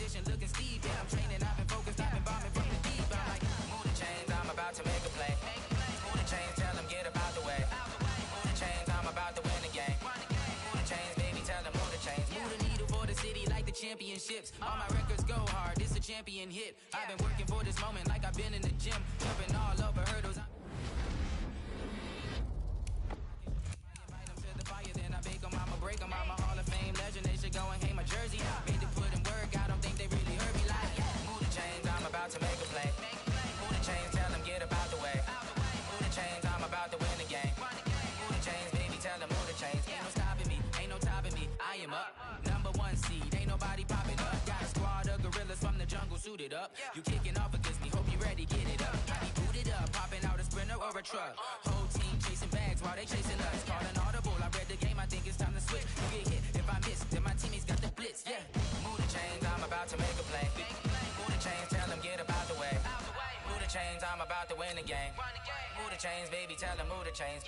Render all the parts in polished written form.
competition looking steep. Yeah, I'm training, I've been focused, I've been bombing from the deep. I'm like, move the chains, I'm about to make a play. Move the chains, tell them get about the way. Move the chains, I'm about to win the game. Move the chains, baby, tell them move the chains. Move the needle for the city like the championships. All my records go hard, it's a champion hit. I've been working for this moment like I've been in the gym, jumping all over hurdles. Break 'em, I'm a Hall of Fame legend. They should go and hang my jersey. Made to put in work, I don't think they really heard me like. Move the chains, I'm about to make a play. Move the chains, tell them get about the way. Move the chains, I'm about to win the game. Move the chains, baby, tell them move the chains. Ain't no stopping me, ain't no topping me. I am up, number one seed. Ain't nobody popping up. Got a squad of gorillas from the jungle suited up. You kicking off against me, hope you ready, get it up. I be booted up, popping out a Sprinter or a truck. Whole team chasing bags while they chasing us. Calling audible, I read the game, I think it's time to switch. You get hit, if I miss, then my teammates got the blitz, yeah. Move the chains, I'm about to make a play. Move the chains, tell them get about the way. Move the chains, I'm about to win the game. Move the chains, baby, tell them move the chains.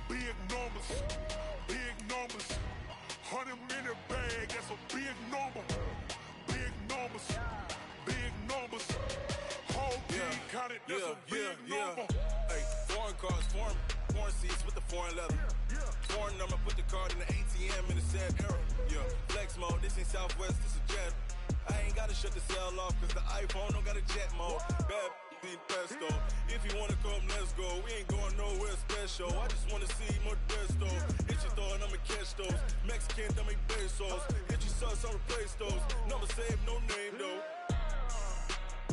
Big numbers, big numbers. 100-minute bag, that's a big number. Big numbers, big numbers. Whole team counted, that's a big number. Hey, foreign cars, foreign seats with the foreign leather. Foreign number, put the card in the ATM in the sad era. Yeah, flex mode, this ain't Southwest, this is Jet. I ain't gotta shut the cell off, cause the iPhone don't got a jet mode. Bad need pesto. If you wanna come, let's go. We ain't going nowhere special. I just wanna see more desto. Hit your throw and I'ma catch those. Mexican, dummy pesos. Hit your sauce, I'll replace those. Number save, no name though.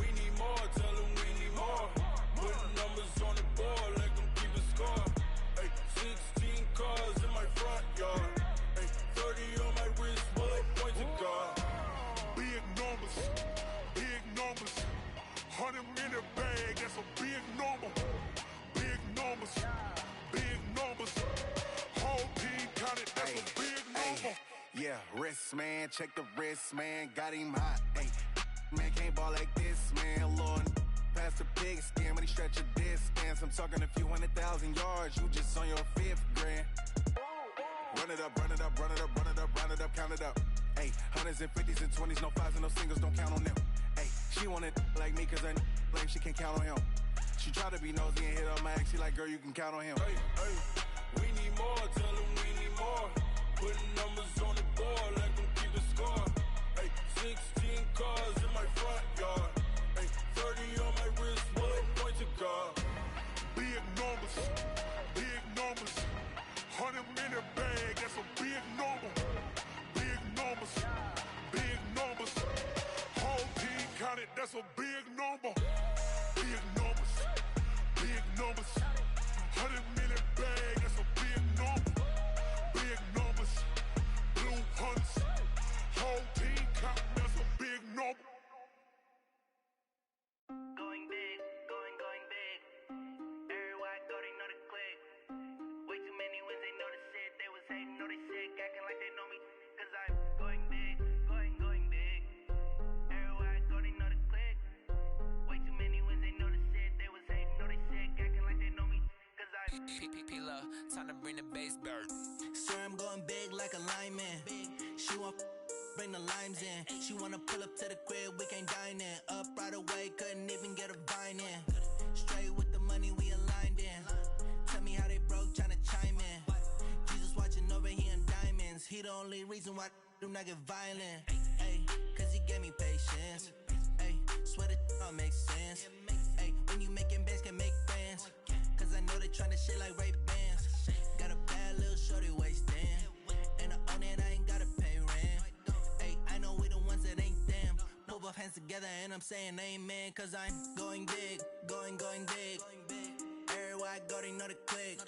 We need more, tell them we need more. Putting numbers on the board, let them keep a score. Hey, 16 cars in my front yard. Hey, 30 on my wrist, bullet point to God. Big numbers, big numbers. 100-minute bag, that's a big number. Big numbers, big numbers. Whole team counted, that's a big number. Yeah, wrist man, check the wrist man, got him hot. Ay, man can't ball like this, man. Lord, past the pig skin when he stretch a distance. I'm talking a few 100,000 yards, you just on your 5th grand. Run it up, run it up, run it up, run it up, run it up, count it up. Ay, hundreds and 50s and 20s, no 5s and no singles, don't count on them. Ay, she want it like me cause I like she can't count on him. She try to be nosy and hit on my ex, she like, girl, you can count on him. Hey, hey, we need more, tell them we need more. Putting numbers on the board, let them keep a score. Hey, 16 cars in my front yard. Hey, 30 on my wrist, bullet point to God. Big numbers, big numbers. 100-minute bag, that's a big number. Big numbers, big numbers. Whole team counted, that's a big number. Big numbers, big numbers. 100-minute bag, that's a big number. Big numbers, blue hunts. Whole team counting, that's a big number. Going big, going big. Everywhere I go, they know the click. Way too many wins, they know the shit. They was hating, know they sick, acting like they know me. Cause I'm going big, going big. Everywhere I go, they know the click. Way too many wins, they know the shit. They was hating, know they sick, acting like they know me. Cause I'm P-P-P-Love, time to bring the bass bird. swear I'm going big like a lineman. She want bring the limes in. She wanna pull up to the crib, we can't dine in. Up right away, couldn't even get a vine in. Straight with the money, we aligned in. Tell me how they broke, tryna chime in. Jesus watching over here in diamonds. He the only reason why I do not get violent. Ay, cause he gave me patience. Ay, swear that all makes sense. Ay, when you making bands, can make friends. Cause I know they tryna shit like Ray-Bans. Got a bad little shorty wasting. And I own it, I ain't gotta pay rent. Ay, I know we the ones that ain't them. Pull both hands together and I'm saying amen. Cause I'm going big, going big. Everywhere I go, they know the click.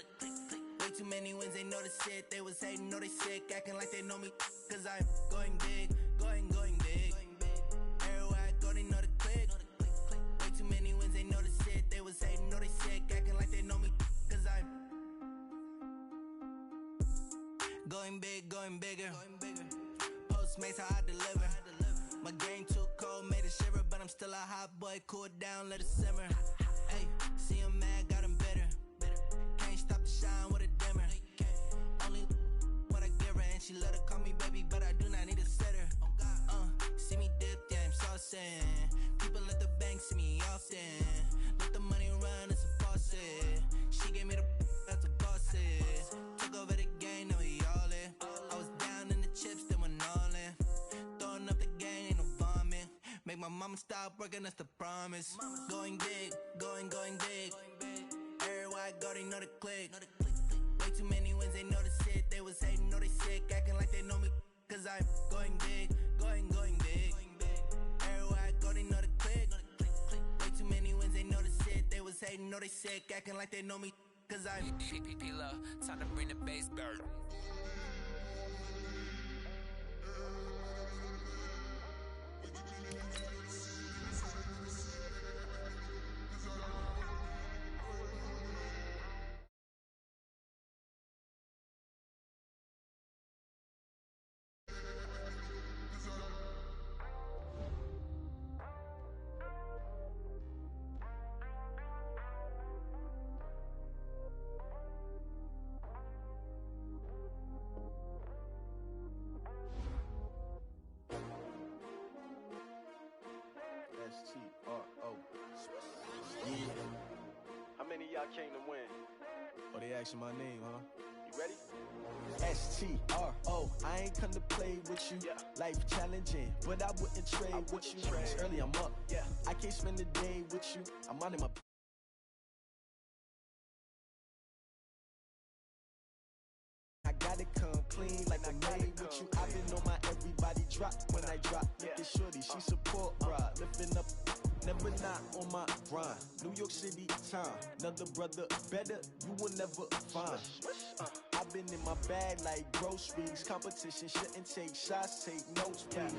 Way too many wins, they know the shit. They was hating, know they sick, acting like they know me. Cause I'm going big, going big. Everywhere I go, they know the click. Way too many wins, they know the shit. They was hating, know they sick, acting like they know me. Cause I'm going big, going bigger. Postmates how I deliver. My game too cold, made it shiver, but I'm still a hot boy. Cool it down, let it simmer. Hey, see him mad, got him bitter. Can't stop the shine with a dimmer. Only what I give her, and she love to call me baby, but I do not need a sitter. See me dip, yeah, I'm saucing. People at the bank see me often. Let the money run, it's a faucet. She gave me the that's a bosses. Took over the game, now we all in. I was down in the chips, then went all in. Throwing up the game, ain't no vomit. Make my mama stop working, that's the promise. Going big, going big. Everywhere I go, they know the click. Way too many wins, they know the shit. They was hating, know they sick, acting like they know me. Cause I'm going big, going big. Everywhere I go, they know the click. Way too many wins, they know the shit. They was hating, know they sick, acting like they know me. Cause I'm P-Love, time to bring the bass back. S-T-R-O. Yeah. How many of y'all came to win? Oh, they asking my name, huh? You ready? S-T-R-O. I ain't come to play with you. Yeah. Life challenging, but I wouldn't trade with you. It's early, I'm up. Yeah. I can't spend the day with you. I'm out in my... I gotta come clean like I'm made with you. I've been on my everybody drop when I drop. Look at shorty, she support ride. Lifting up, never not on my grind. New York City time, another brother better, you will never find. I've been in my bag like groceries. Competition shouldn't take shots, take notes, please.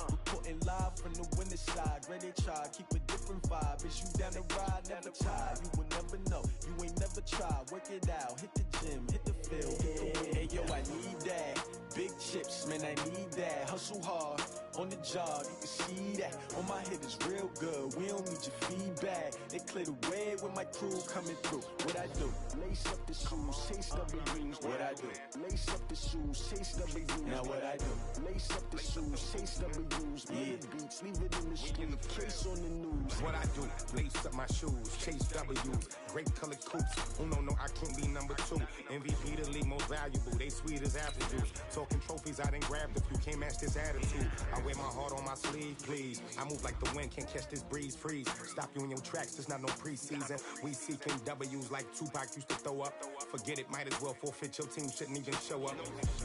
Reporting live from the winter side. Ready to try, keep a different vibe. Is you down the ride, never tired. You will never know, you ain't never tried. Work it out, hit the gym, hit the field, hit the win. Hey yo, I need that. Big chips, man, I need that. Hustle hard, on the job, you can see that. On my hit is real good, we don't need your feedback. They clear the way with my crew coming through. What I do? Lace up the shoes, chase W's. What I do? Lace up the shoes, chase W's. Now what I do? Lace up the shoes, chase W's. Yeah. Beats, leave it in the street, case on the news. What I do? Lace up my shoes, chase W's. Great colored coops. Oh no, I can't be number 2. MVP the league most valuable. They sweet as apple juice. Talking trophies, I done grabbed a few. Can't match this attitude. I wear my heart on my sleeve, please. I move like the wind, can't catch this breeze. Freeze. Stop you in your tracks, there's not no preseason. We seeking W's like Tupac used to throw up. Forget it, might as well forfeit. Your team shouldn't even show up.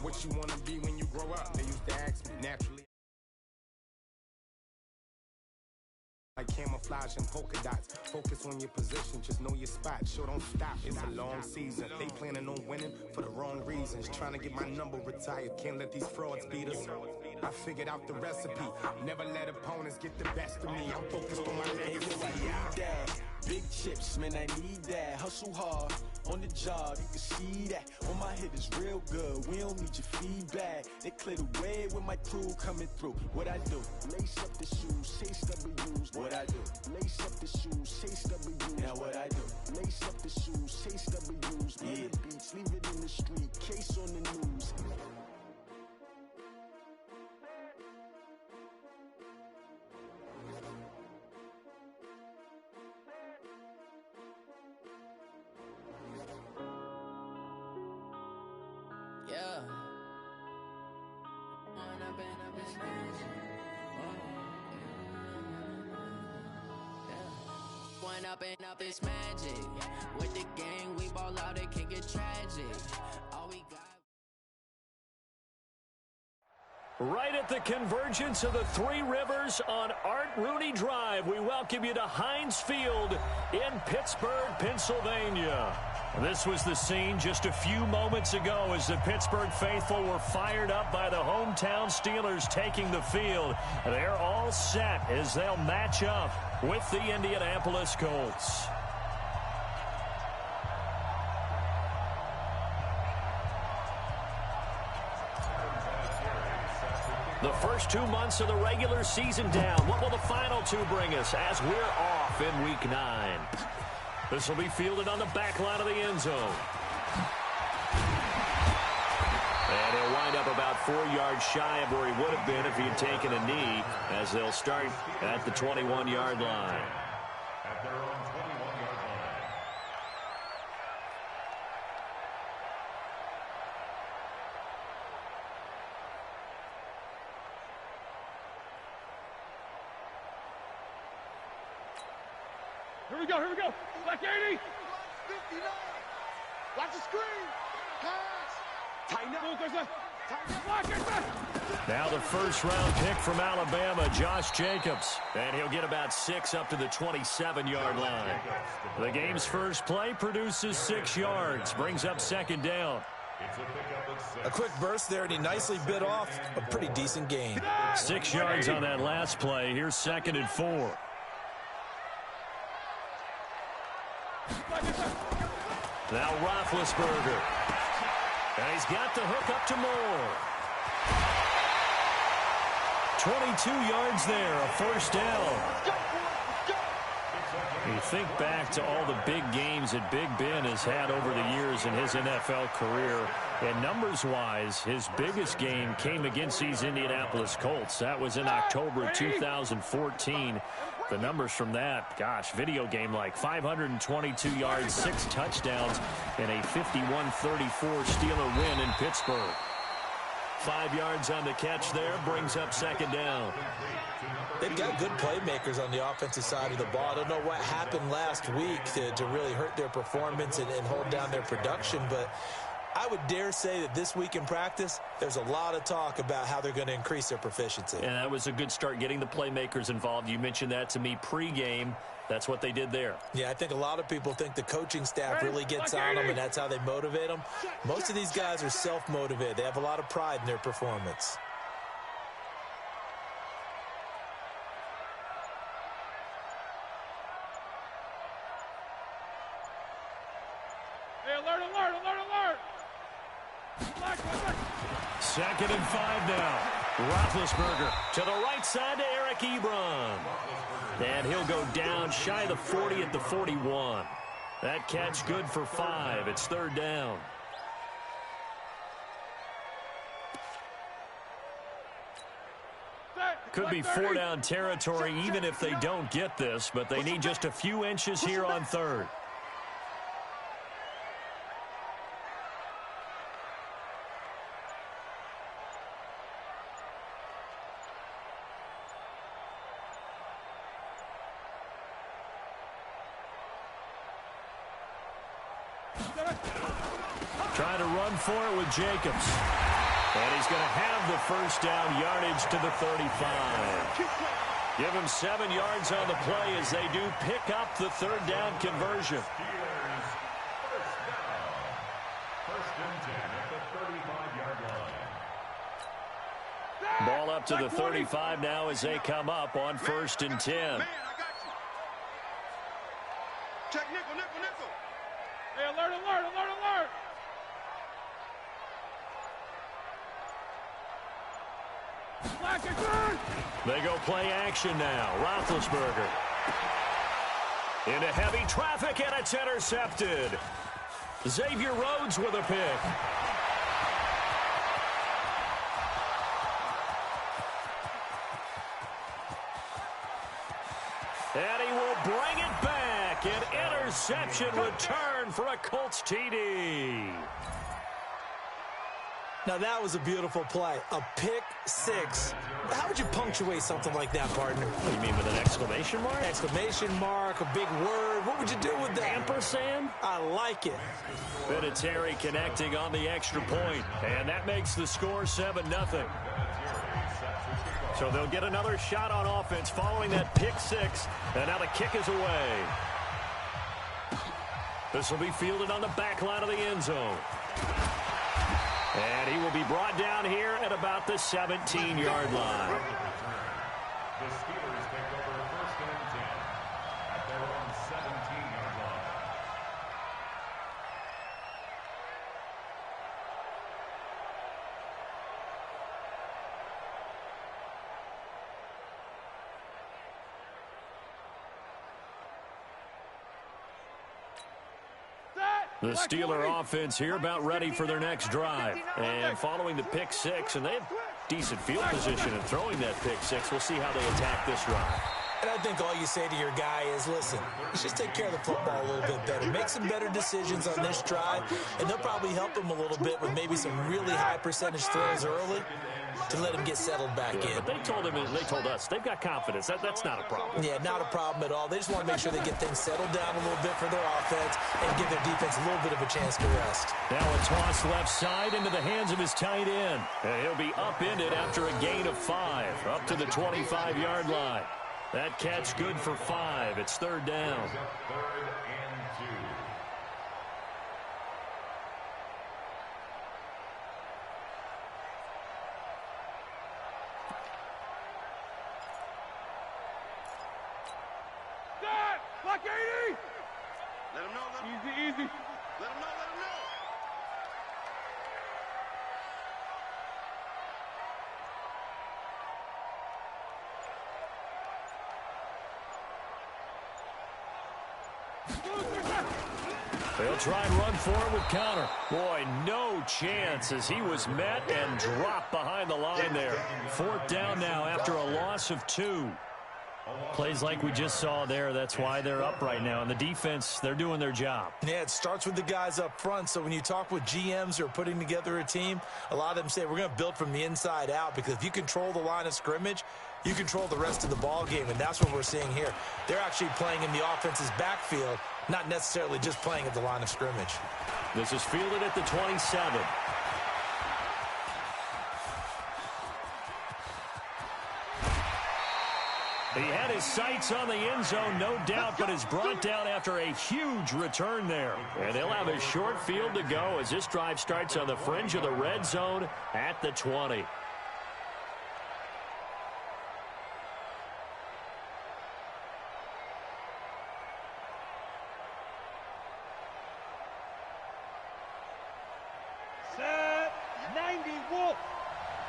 What you wanna be when you grow up? They used to ask me naturally. Like camouflage and polka dots. Focus on your position, just know your spot. Sure, don't stop, it's a long season. They planning on winning for the wrong reasons. Trying to get my number retired, can't let these frauds beat us. I figured out the recipe. Never let opponents get the best of me. I'm focused on my legacy. Big chips, man, I need that. Hustle hard, on the job, you can see that. On my hit is real good, we don't need your feedback. They clear the way with my crew coming through. What I do? Lace up the shoes, chase W's. What I do? Lace up the shoes, chase W's. Now what I do? Lace up the shoes, chase W's. Yeah. Beats, leave it in the street, case on the news. Yeah. One up and up is magic. With the gang, we ball out, it can get tragic. All we got. Right at the convergence of the Three Rivers on Art Rooney Drive, we welcome you to Heinz Field in Pittsburgh, Pennsylvania. This was the scene just a few moments ago as the Pittsburgh faithful were fired up by the hometown Steelers taking the field. They're all set as they'll match up with the Indianapolis Colts. The first 2 months of the regular season down. What will the final 2 bring us as we're off in Week 9? This will be fielded on the back line of the end zone. And he'll wind up about 4 yards shy of where he would have been if he had taken a knee, as they'll start at the 21-yard line. At their own 21-yard line. Here we go, here we go. Black 80. 59. Watch the screen. Pass. Tighten up. Now the first-round pick from Alabama, Josh Jacobs. And he'll get about 6 up to the 27-yard line. The game's first play produces 6 yards, brings up second down. A quick burst there, and he nicely bit off a pretty decent gain. 6 yards on that last play. Here's 2nd and 4. Now Roethlisberger. And he's got the hook up to Moore. 22 yards there, a first down. You think back to all the big games that Big Ben has had over the years in his NFL career. And numbers-wise, his biggest game came against these Indianapolis Colts. That was in October 2014. The numbers from that, gosh, video game like 522 yards, 6 touchdowns, and a 51-34 Steeler win in Pittsburgh. 5 yards on the catch there, brings up second down. They've got good playmakers on the offensive side of the ball. I don't know what happened last week to really hurt their performance and hold down their production, but I would dare say that this week in practice, there's a lot of talk about how they're going to increase their proficiency. And that was a good start, getting the playmakers involved. You mentioned that to me pregame. That's what they did there. Yeah, I think a lot of people think the coaching staff really gets on them, and that's how they motivate them. Most of these guys are self-motivated. They have a lot of pride in their performance. Hey, alert, alert, alert, alert! 2nd and 5 now. Roethlisberger to the right side to Eric Ebron. And he'll go down shy of the 40 at the 41. That catch good for 5. It's 3rd down. Could be 4-down territory even if they don't get this, but they need just a few inches here on 3rd. Trying to run for it with Jacobs. And he's going to have the first down, yardage to the 35. Give him 7 yards on the play as they do pick up the 3rd down conversion. First and 10 at the 35-yard line. Ball up to the 35 now as they come up on 1st and 10. Man, I got you. Check nickel, nickel, nickel. Hey, alert, alert, alert, alert. They go play action now. Roethlisberger into heavy traffic, and it's intercepted. Xavier Rhodes with a pick. And he will bring it back. An interception return for a Colts TD. Now, that was a beautiful play. A pick 6. How would you punctuate something like that, partner? What do you mean, with an exclamation mark? Exclamation mark, a big word. What would you do with that? Ampersand? I like it. Vinatieri connecting on the extra point, and that makes the score 7-0. So they'll get another shot on offense following that pick 6, and now the kick is away. This will be fielded on the back line of the end zone. And he will be brought down here at about the 17-yard line. The Steelers take over 1st and 10 at their own 17-yard line. The Steeler offense here about ready for their next drive. And following the pick six, and they have decent field position in throwing that pick six. We'll see how they attack this drive. And I think all you say to your guy is, listen, let's just take care of the football a little bit better. Make some better decisions on this drive, and they'll probably help him a little bit with maybe some really high percentage throws early to let him get settled back in. But they told him, and they told us, they've got confidence. That's not a problem. Yeah, not a problem at all. They just want to make sure they get things settled down a little bit for their offense and give their defense a little bit of a chance to rest. Now a toss left side into the hands of his tight end. And he'll be upended after a gain of 5, up to the 25-yard line. That catch good for 5. It's third down. Third and 2. Block 80! Let him know. Easy. Let him know. They'll try and run for it with Connor. Boy, no chance as he was met and dropped behind the line there. Fourth down now after a loss of 2. Plays like we just saw there. That's why they're up right now. And the defense, they're doing their job. Yeah, it starts with the guys up front. So when you talk with GMs who are putting together a team, a lot of them say we're going to build from the inside out, because if you control the line of scrimmage, you control the rest of the ball game, and that's what we're seeing here. They're actually playing in the offense's backfield, not necessarily just playing at the line of scrimmage. This is fielded at the 27. He had his sights on the end zone, no doubt, but is brought down after a huge return there. And they'll have a short field to go as this drive starts on the fringe of the red zone at the 20. Set 90, Wolf.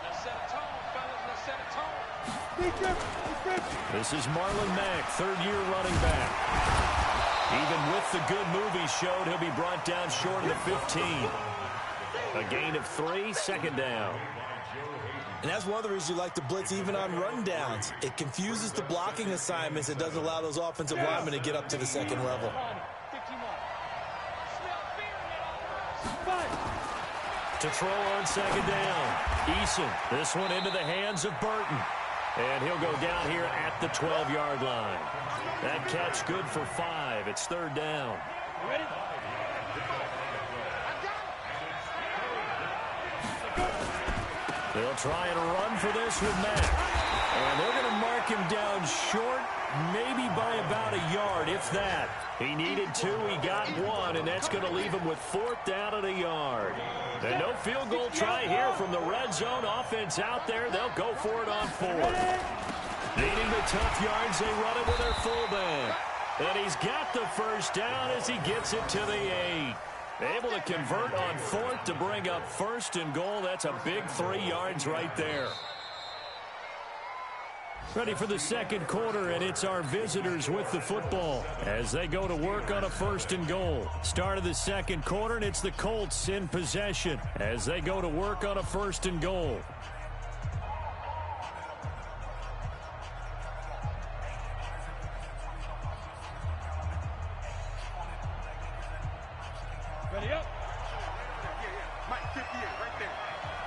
Let's set a tone, fellas. Let's set a tone. This is Marlon Mack, third-year running back. Even with the good move he showed, he'll be brought down short of the 15. A gain of 3, second down. And that's one of the reasons you like to blitz even on rundowns. It confuses the blocking assignments. It doesn't allow those offensive linemen to get up to the second level. To throw on second down. Eason, this one into the hands of Burton. And he'll go down here at the 12-yard line. That catch good for 5. It's third down. Ready? They'll try and run for this with Mack. And they're going to mark him down short, maybe by about a yard, if that. He needed 2, he got 1, and that's going to leave him with fourth down at a yard. And no field goal try here from the red zone offense out there. They'll go for it on 4th. Needing the tough yards, they run it with their fullback. And he's got the first down as he gets it to the 8. Able to convert on 4th to bring up first and goal. That's a big 3 yards right there. Ready for the second quarter, and it's our visitors with the football as they go to work on a first and goal. Start of the second quarter, and it's the Colts in possession as they go to work on a first and goal. Ready up. Mike 58, right there.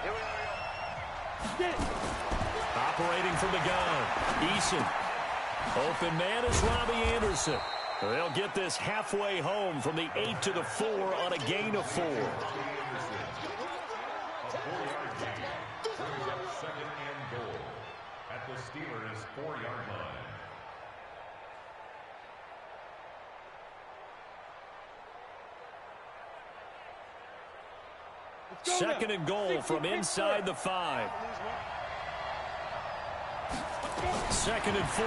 Here we go. Get it. Operating from the gun, Eason. Open man is Robbie Anderson. They'll get this halfway home from the 8 to the 4 on a gain of 4. Second and goal at the Steelers' 4-yard line. Second and goal from inside the 5. Second and 4.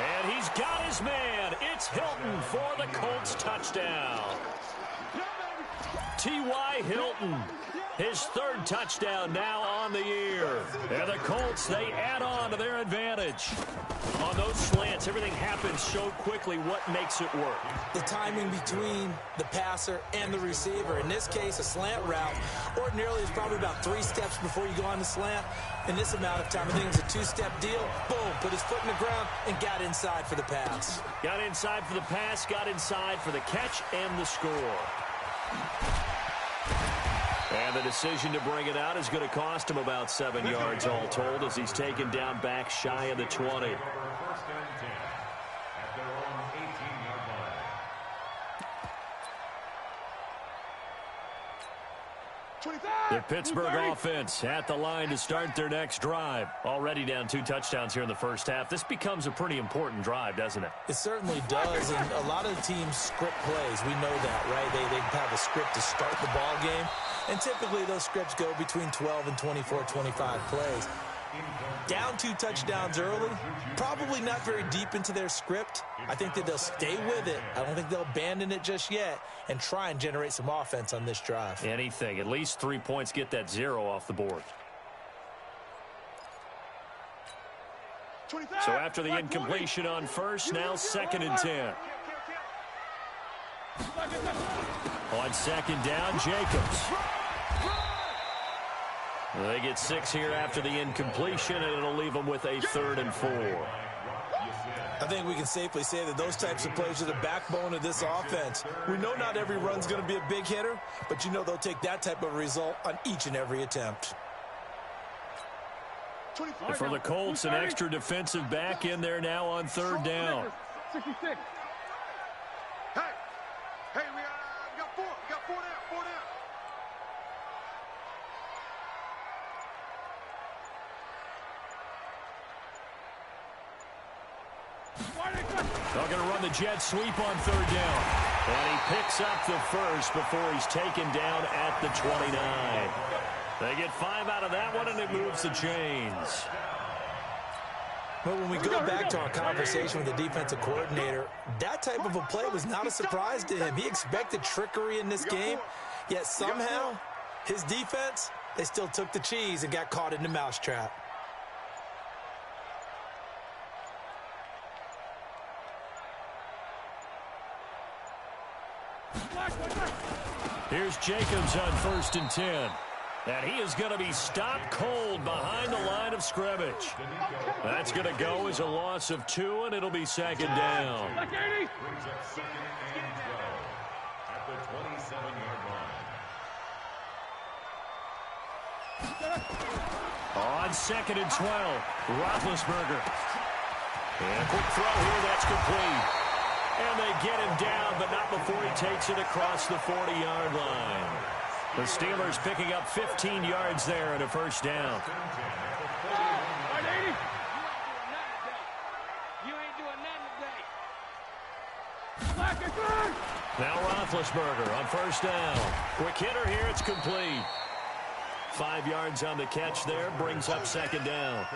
And he's got his man. It's Hilton for the Colts touchdown. T.Y. Hilton. His third touchdown now on the year. And the Colts, they add on to their advantage. On those slants, everything happens so quickly. What makes it work? The timing between the passer and the receiver. In this case, a slant route ordinarily is probably about 3 steps before you go on the slant. In this amount of time, I think it's a 2-step deal. Boom, put his foot in the ground and got inside for the pass. Got inside for the pass, got inside for the catch and the score. And the decision to bring it out is going to cost him about 7 yards all told as he's taken down back shy of the 20. First and 10 at their own 18-yard line. The Pittsburgh offense at the line to start their next drive. Already down 2 touchdowns here in the first half. This becomes a pretty important drive, doesn't it? It certainly does, and a lot of the teams script plays. We know that, right? They have a script to start the ball game, and typically those scripts go between 12 and 24, 25 plays. Down 2 touchdowns early, probably not very deep into their script. I think that they'll stay with it. I don't think they'll abandon it just yet and try and generate some offense on this drive. Anything. At least 3 points, get that 0 off the board. So after the incompletion on first, now 2nd and 10. On 2nd down, Jacobs. They get 6 here after the incompletion, and it'll leave them with a 3rd and 4. I think we can safely say that those types of plays are the backbone of this offense. We know not every run's going to be a big hitter, but you know they'll take that type of result on each and every attempt. For the Colts, an extra defensive back in there now on 3rd down. 66. Hey, we got 4. We got 4 down. 4 down. They're going to run the jet sweep on 3rd down. And he picks up the first before he's taken down at the 29. They get 5 out of that one, and it moves the chains. But when we go back to our conversation with the defensive coordinator, that type of a play was not a surprise to him. He expected trickery in this game, yet somehow his defense, they still took the cheese and got caught in the mousetrap. Here's Jacobs on 1st and 10. And he is going to be stopped cold behind the line of scrimmage. That's going to go as a loss of 2, and it'll be 2nd down. Brings up 2nd and 12 at the 27-yard line. On 2nd and 12, Roethlisberger. And a quick throw here, that's complete. And they get him down, but not before he takes it across the 40-yard line. The Steelers picking up 15 yards there and a 1st down. Now Roethlisberger on 1st down. Quick hitter here, it's complete. 5 yards on the catch there, brings up 2nd down.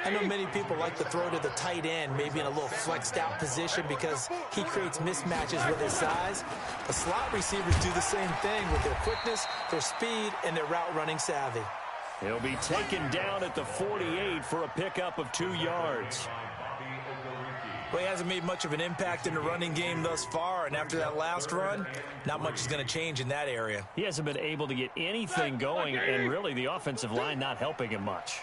I know many people like to throw to the tight end, maybe in a little flexed out position because he creates mismatches with his size. The slot receivers do the same thing with their quickness, their speed, and their route running savvy. He'll be taken down at the 48 for a pickup of 2 yards. Well, he hasn't made much of an impact in the running game thus far, and after that last run, not much is going to change in that area. He hasn't been able to get anything going, and really the offensive line not helping him much.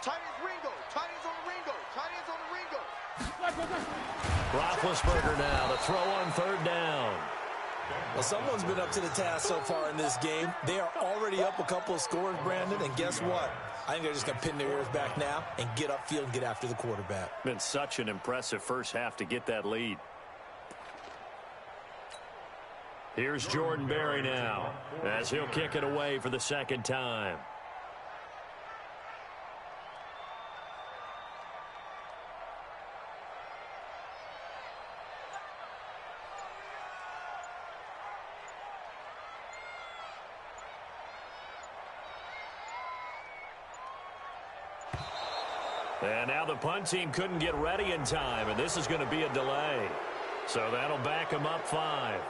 Roethlisberger now to throw on 3rd down. Well, someone's been up to the task so far in this game. They are already up a couple of scores, Brandon, and guess what? I think they're just going to pin their ears back now and get upfield and get after the quarterback. Been such an impressive first half to get that lead. Here's Jordan Berry now as he'll kick it away for the 2nd time. And now the punt team couldn't get ready in time, and this is going to be a delay. So that'll back them up 5.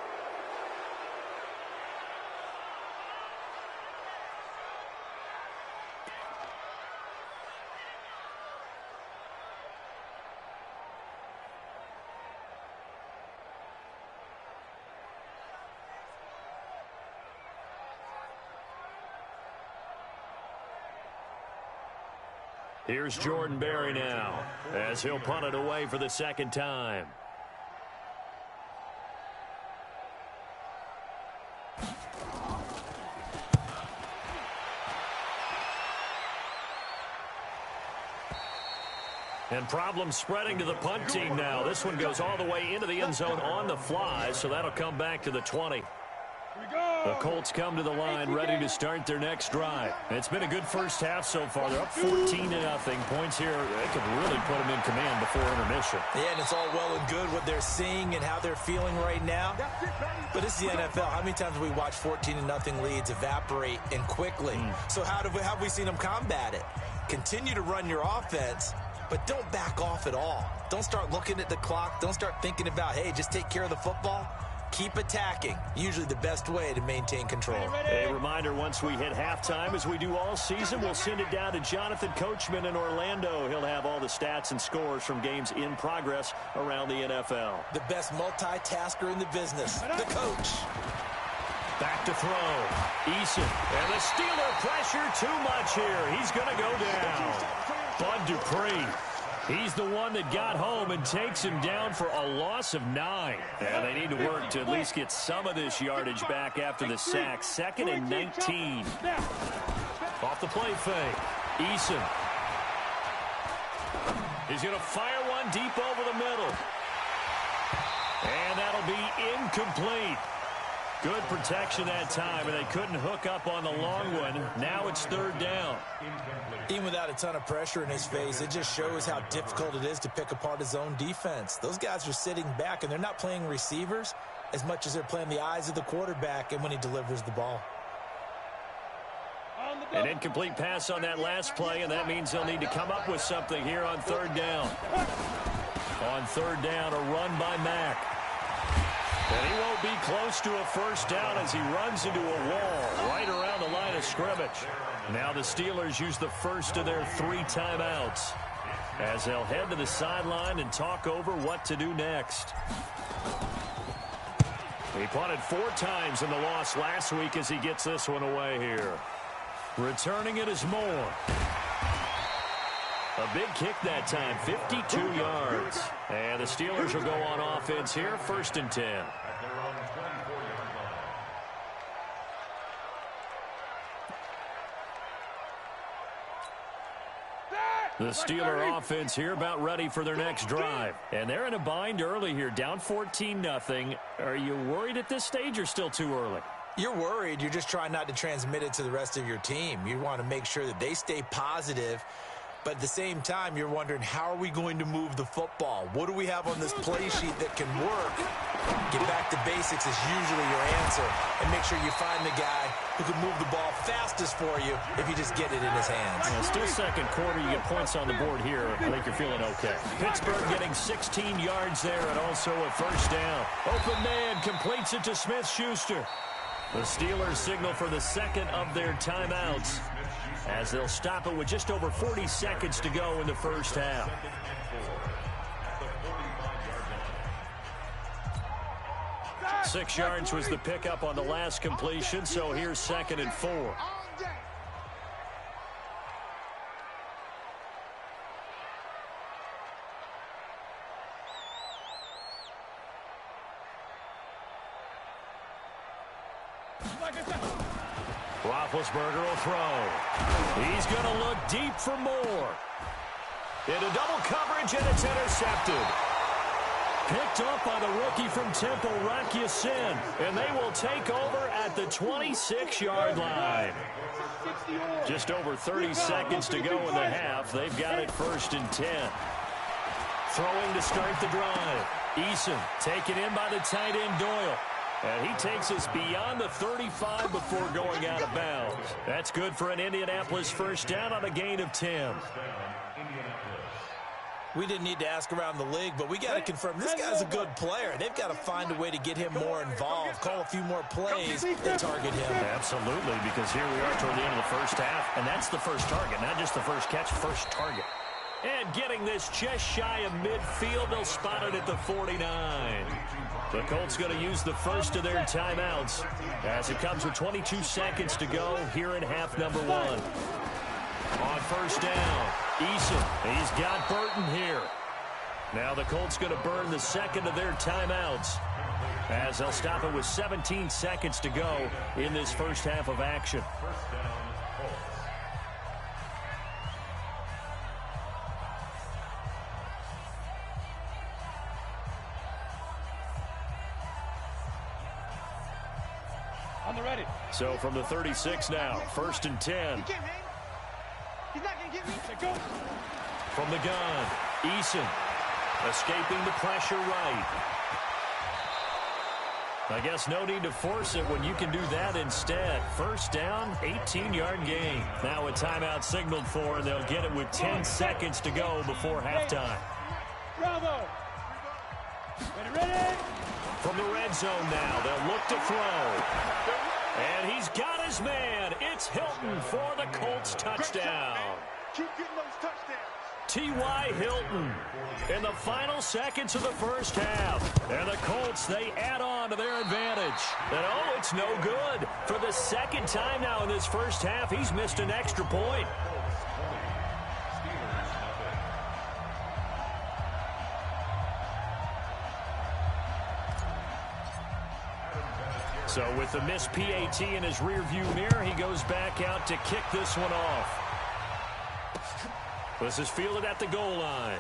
Here's Jordan Berry now as he'll punt it away for the second time. And problems spreading to the punt team now. This one goes all the way into the end zone on the fly, so that'll come back to the 20. The Colts come to the line ready to start their next drive. It's been a good first half so far. They're up 14-0. Points here, they could really put them in command before intermission. Yeah, and it's all well and good what they're seeing and how they're feeling right now. But it's the NFL. How many times have we watched 14-0 leads evaporate and quickly? So how have we seen them combat it? Continue to run your offense, but don't back off at all. Don't start looking at the clock. Don't start thinking about, hey, just take care of the football. Keep attacking. Usually the best way to maintain control. A reminder, once we hit halftime, as we do all season, we'll send it down to Jonathan Coachman in Orlando. He'll have all the stats and scores from games in progress around the NFL. The best multitasker in the business, the coach. Back to throw. Eason. And the Steeler pressure too much here. He's going to go down. Bud Dupree. He's the one that got home and takes him down for a loss of 9. And they need to work to at least get some of this yardage back after the sack. 2nd and 19. Off the play fake. Eason. He's going to fire one deep over the middle. And that'll be incomplete. Good protection that time, and they couldn't hook up on the long one. Now it's 3rd down. Even without a ton of pressure in his face, it just shows how difficult it is to pick apart his own defense. Those guys are sitting back, and they're not playing receivers as much as they're playing the eyes of the quarterback and when he delivers the ball. An incomplete pass on that last play, and that means they'll need to come up with something here on 3rd down. On 3rd down, a run by Mack. And he won't be close to a first down as he runs into a wall right around the line of scrimmage. Now the Steelers use the first of their 3 timeouts as they'll head to the sideline and talk over what to do next. He punted 4 times in the loss last week as he gets this one away here. Returning it is Moore. A big kick that time, 52 yards. And the Steelers will go on offense here, 1st and 10. The Steeler offense here about ready for their next drive. And they're in a bind early here, down 14-0. Are you worried at this stage or still too early? You're worried. You're just trying not to transmit it to the rest of your team. You want to make sure that they stay positive. But at the same time, you're wondering, how are we going to move the football? What do we have on this play sheet that can work? Get back to basics is usually your answer. And make sure you find the guy who can move the ball fastest for you if you just get it in his hands. Yeah, still 2nd quarter. You get points on the board here. I think you're feeling okay. Pittsburgh getting 16 yards there and also a 1st down. Open man completes it to Smith-Schuster. The Steelers signal for the 2nd of their timeouts as they'll stop it with just over 40 seconds to go in the first half. Six yards was the pickup on the last completion, so here's 2nd and 4. Roethlisberger will throw. He's going to look deep for Moore. Into double coverage, and it's intercepted. Picked up by the rookie from Temple, Rock Ya-Sin, and they will take over at the 26-yard line. Just over 30 seconds to go in the half. They've got it 1st and 10. Throwing to start the drive. Eason taken in by the tight end Doyle. And he takes us beyond the 35 before going out of bounds. That's good for an Indianapolis 1st down on a gain of 10. We didn't need to ask around the league, but we got to confirm this guy's a good player. They've got to find a way to get him more involved, call a few more plays that target him. Absolutely, because here we are toward the end of the first half, and that's the first target, not just the first catch, first target. And getting this just shy of midfield, they'll spot it at the 49. The Colts going to use the first of their timeouts as it comes with 22 seconds to go here in half number 1. On 1st down, Eason, he's got Burton here. Now the Colts going to burn the second of their timeouts as they'll stop it with 17 seconds to go in this first half of action. First down, Colts. On the ready. So from the 36 now, 1st and 10. He's not going to get me. Go. From the gun, Eason escaping the pressure right. I guess no need to force it when you can do that instead. First down, 18-yard gain. Now a timeout signaled for, and they'll get it with 10 seconds to go before halftime. Bravo. Ready. From the red zone now, they'll look to throw. And he's got his man. It's Hilton for the Colts touchdown. Keep getting those touchdowns. T.Y. Hilton in the final seconds of the first half. And the Colts, they add on to their advantage. And oh, it's no good. For the second time now in this first half, he's missed an extra point. So with the missed PAT in his rearview mirror, he goes back out to kick this one off. This is fielded at the goal line.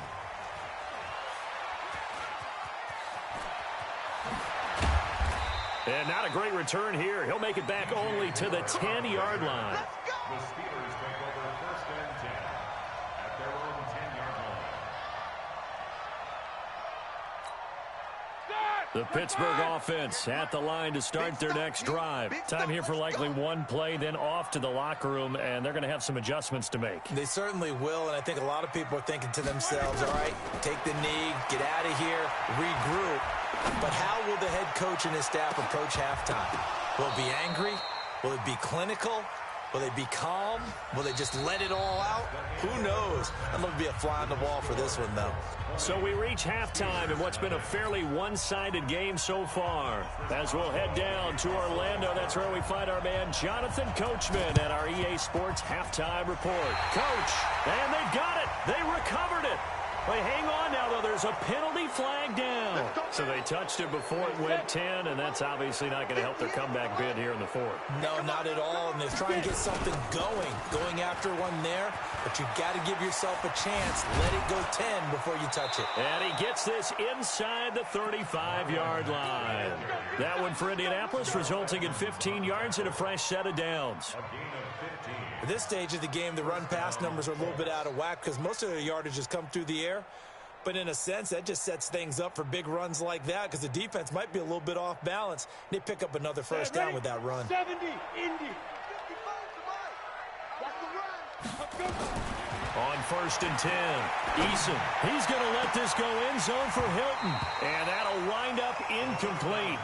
And not a great return here. He'll make it back only to the 10-yard line. The Steelers take over 1st and 10 at their own 10-yard line. The Pittsburgh offense at the line to start their next drive. Time here for likely one play, then off to the locker room, and they're going to have some adjustments to make. They certainly will, and I think a lot of people are thinking to themselves, all right, take the knee, get out of here, regroup. But how will the head coach and his staff approach halftime? Will it be angry? Will it be clinical? Will they be calm? Will they just let it all out? Who knows? I'd love to be a fly on the wall for this one, though. So we reach halftime in what's been a fairly one-sided game so far. As we'll head down to Orlando, that's where we find our man Jonathan Coachman at our EA Sports Halftime Report. Coach, and they've got it. They recovered it. Wait, hang on now, though. There's a penalty flag down. So they touched it before it went 10, and that's obviously not going to help their comeback bid here in the fourth. No, not at all, and they're trying to get something going after one there, but you've got to give yourself a chance. Let it go 10 before you touch it. And he gets this inside the 35-yard line. That one for Indianapolis, resulting in 15 yards and a fresh set of downs. At this stage of the game, the run-pass numbers are a little bit out of whack because most of their yardage has come through the air. But in a sense, that just sets things up for big runs like that because the defense might be a little bit off balance. They pick up another first down with that run. 70, Indy. On 1st and 10, Eason. He's going to let this go end zone for Hilton. And that'll wind up incomplete.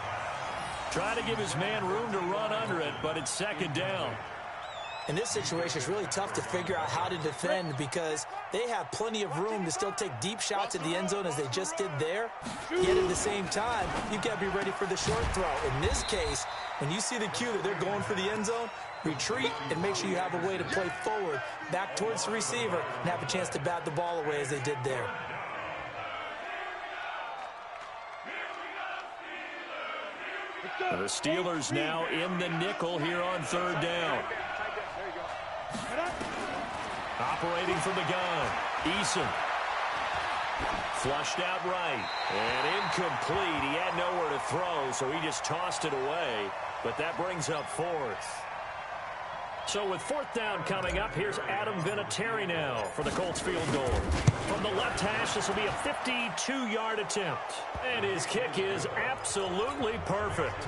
Trying to give his man room to run under it, but it's second down. In this situation, it's really tough to figure out how to defend because they have plenty of room to still take deep shots at the end zone as they just did there. Yet at the same time, you've got to be ready for the short throw. In this case, when you see the cue that they're going for the end zone, retreat and make sure you have a way to play forward, back towards the receiver, and have a chance to bat the ball away as they did there. The Steelers now in the nickel here on 3rd down. Operating from the gun, Eason. Flushed out right, and incomplete. He had nowhere to throw, so he just tossed it away. But that brings up 4th. So with 4th down coming up, here's Adam Vinatieri now for the Colts field goal. From the left hash, this will be a 52-yard attempt. And his kick is absolutely perfect.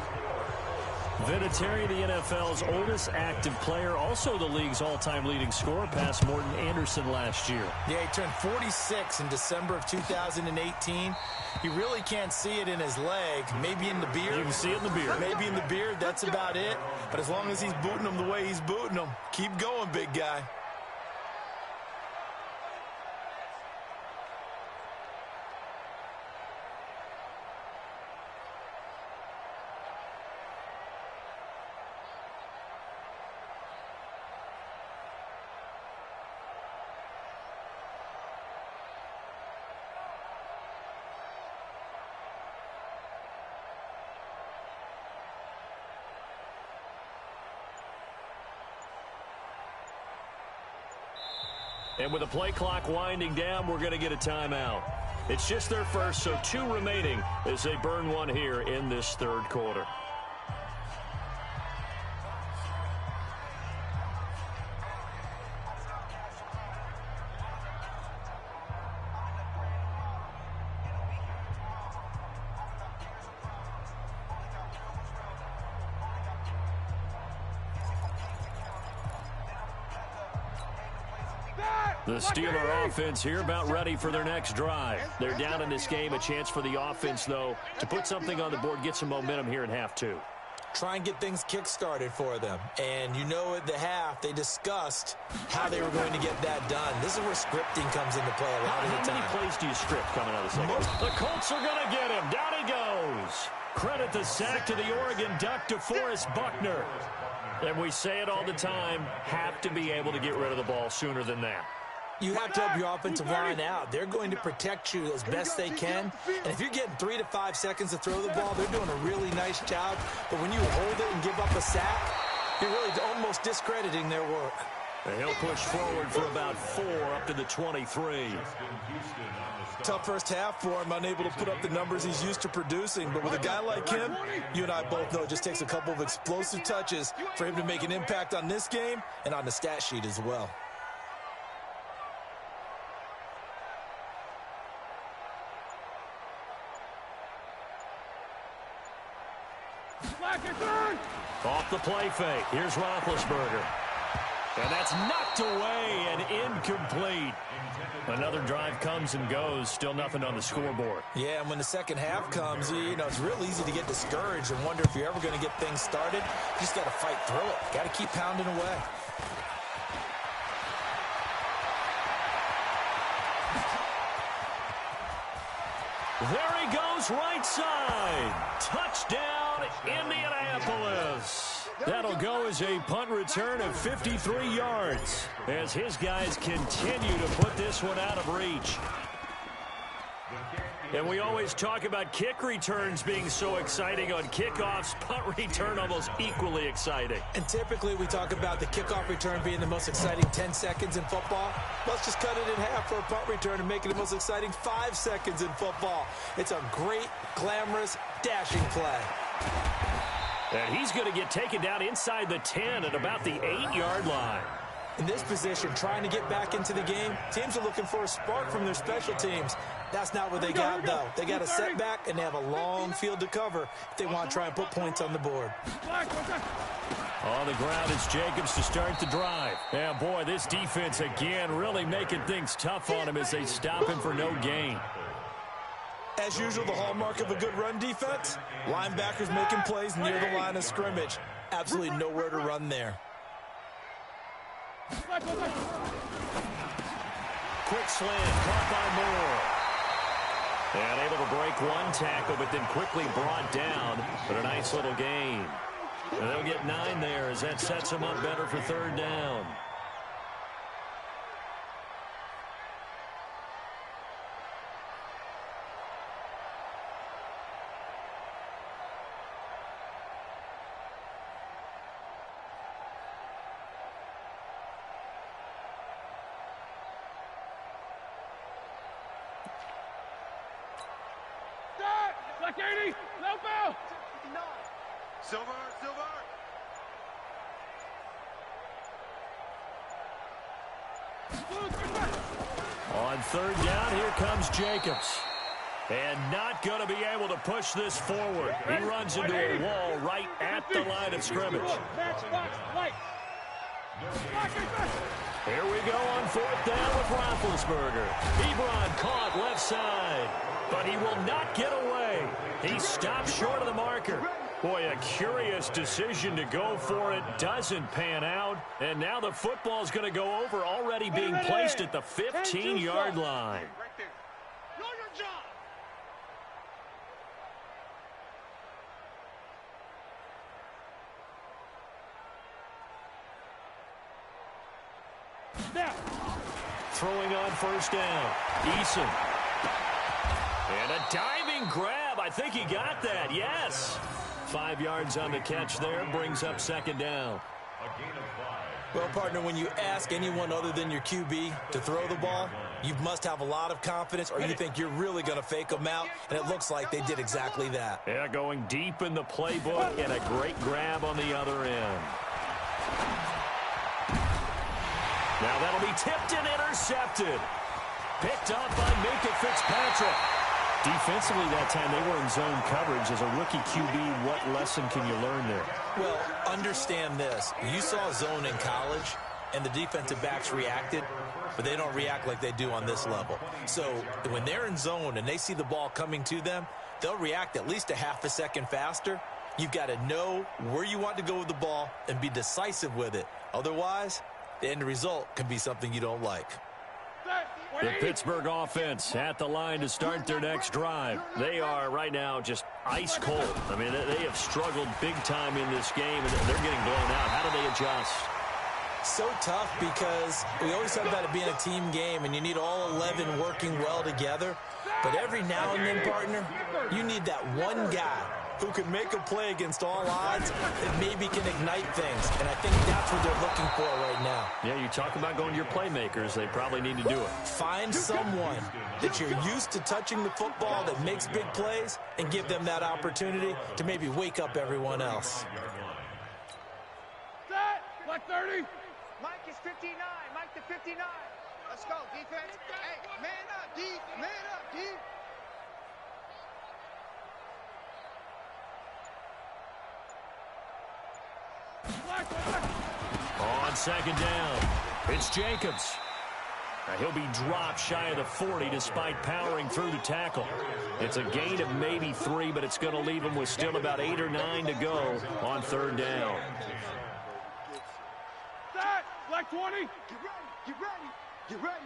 Vinatieri, the NFL's oldest active player, also the league's all-time leading scorer, past Morton Anderson last year. Yeah, he turned 46 in December of 2018. You really can't see it in his leg, maybe in the beard. You can see it in the beard. Maybe in the beard, that's about it. But as long as he's booting them the way he's booting them, keep going, big guy. And with the play clock winding down, we're going to get a timeout. It's just their first, so 2 remaining as they burn one here in this third quarter. The Steeler offense here about ready for their next drive. They're down in this game. A chance for the offense, though, to put something on the board, get some momentum here in half 2. Try and get things kick-started for them. And you know at the half, they discussed how they were going to get that done. This is where scripting comes into play a lot of the time. How many plays do you script coming out of the second? The Colts are going to get him. Down he goes. Credit the sack to the Oregon Duck, DeForest Buckner. And we say it all the time, have to be able to get rid of the ball sooner than that. You have to help your offensive line out. They're going to protect you as best they can. And if you're getting 3 to 5 seconds to throw the ball, they're doing a really nice job. But when you hold it and give up a sack, you're really almost discrediting their work. And he'll push forward for about 4 up to the 23. Tough first half for him, unable to put up the numbers he's used to producing. But with a guy like him, you and I both know it just takes a couple of explosive touches for him to make an impact on this game and on the stat sheet as well. Off the play fake. Here's Roethlisberger. And that's knocked away and incomplete. Another drive comes and goes. Still nothing on the scoreboard. Yeah, and when the second half comes, you know, it's real easy to get discouraged and wonder if you're ever going to get things started. You just got to fight through it. Got to keep pounding away. There he goes, right side. Touchdown, Indianapolis. That'll go as a punt return of 53 yards as his guys continue to put this one out of reach. And we always talk about kick returns being so exciting on kickoffs. Punt return almost equally exciting. And typically we talk about the kickoff return being the most exciting 10 seconds in football. Let's just cut it in half for a punt return and make it the most exciting 5 seconds in football. It's a great, glamorous, dashing play. And he's going to get taken down inside the 10 at about the 8-yard line. In this position, trying to get back into the game, teams are looking for a spark from their special teams. That's not what they got, though. They got a setback, and they have a long field to cover if they want to try and put points on the board. On the ground is Jacobs to start the drive. Yeah, boy, this defense, again, really making things tough on him as they stop him for no gain. As usual, the hallmark of a good run defense, linebackers making plays near the line of scrimmage. Absolutely nowhere to run there. Quick slant, caught by Moore. And able to break one tackle, but then quickly brought down. But a nice little gain. And they'll get 9 there as that sets them up better for third down. Black 80, no foul. Silver. On third down, here comes Jacobs. And not going to be able to push this forward. He runs into a wall right at the line of scrimmage. Here we go on fourth down with Roethlisberger. Ebron caught left side, but he will not get away. He stopped short of the marker. Boy, a curious decision to go for it. Doesn't pan out. And now the football's going to go over, already being placed at the 15-yard line. Know your job. Throwing on first down. Eason. And a diving grab. I think he got that. Yes. 5 yards on the catch there. Brings up second down. A gain of 5. Well, partner, when you ask anyone other than your QB to throw the ball, you must have a lot of confidence or you think you're really going to fake them out, and it looks like they did exactly that. Yeah, going deep in the playbook and a great grab on the other end. Now that'll be tipped and intercepted. Picked up by Minka Fitzpatrick. Defensively that time, they were in zone coverage. As a rookie QB, what lesson can you learn there? Well, understand this. You saw zone in college, and the defensive backs reacted, but they don't react like they do on this level. So when they're in zone and they see the ball coming to them, they'll react at least a half a second faster. You've got to know where you want to go with the ball and be decisive with it. Otherwise, the end result can be something you don't like. The Pittsburgh offense at the line to start their next drive. They are right now just ice cold. I mean, they have struggled big time in this game, and they're getting blown out. How do they adjust? So tough because we always talk about it being a team game, and you need all 11 working well together. But every now and then, partner, you need that one guy who can make a play against all odds and maybe can ignite things. And I think that's what they're looking for right now. Yeah, you talk about going to your playmakers. They probably need to do it. Find someone that you're used to touching the football that makes big plays and give them that opportunity to maybe wake up everyone else. Set! Black 30! Mike is 59. Mike to 59. Let's go, defense. Hey, man up, D. Man up, D. On second down, it's Jacobs. Now he'll be dropped shy of the 40 despite powering through the tackle. It's a gain of maybe 3, but it's going to leave him with still about 8 or 9 to go on third down. Set! Black 20! Get ready, get ready, get ready.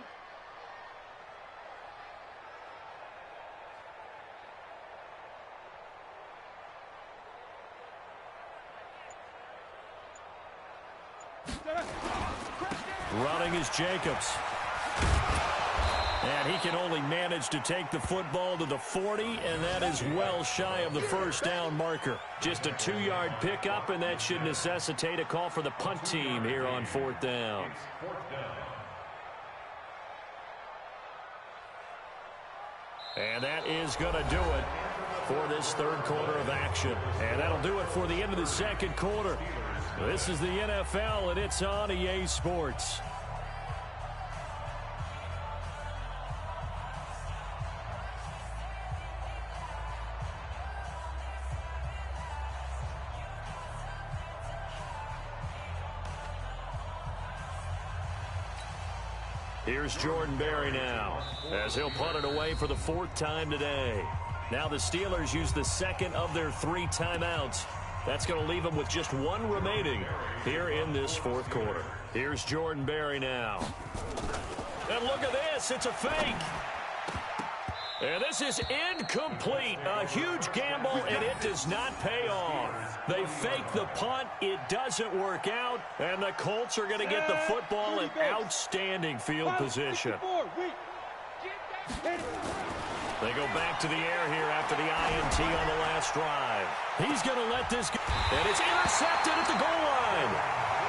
Running is Jacobs. And he can only manage to take the football to the 40, and that is well shy of the first down marker. Just a 2-yard pickup, and that should necessitate a call for the punt team here on fourth down. And that is going to do it for this third quarter of action. And that'll do it for the end of the second quarter. This is the NFL, and it's on EA Sports. Here's Jordan Berry now, as he'll punt it away for the 4th time today. Now the Steelers use the second of their 3 timeouts. That's going to leave them with just 1 remaining here in this 4th quarter. Here's Jordan Berry now. And look at this. It's a fake. And this is incomplete. A huge gamble, and it does not pay off. They fake the punt. It doesn't work out. And the Colts are going to get the football in outstanding field position. They go back to the air here after the INT on the last drive. He's going to let this go. And it's intercepted at the goal line.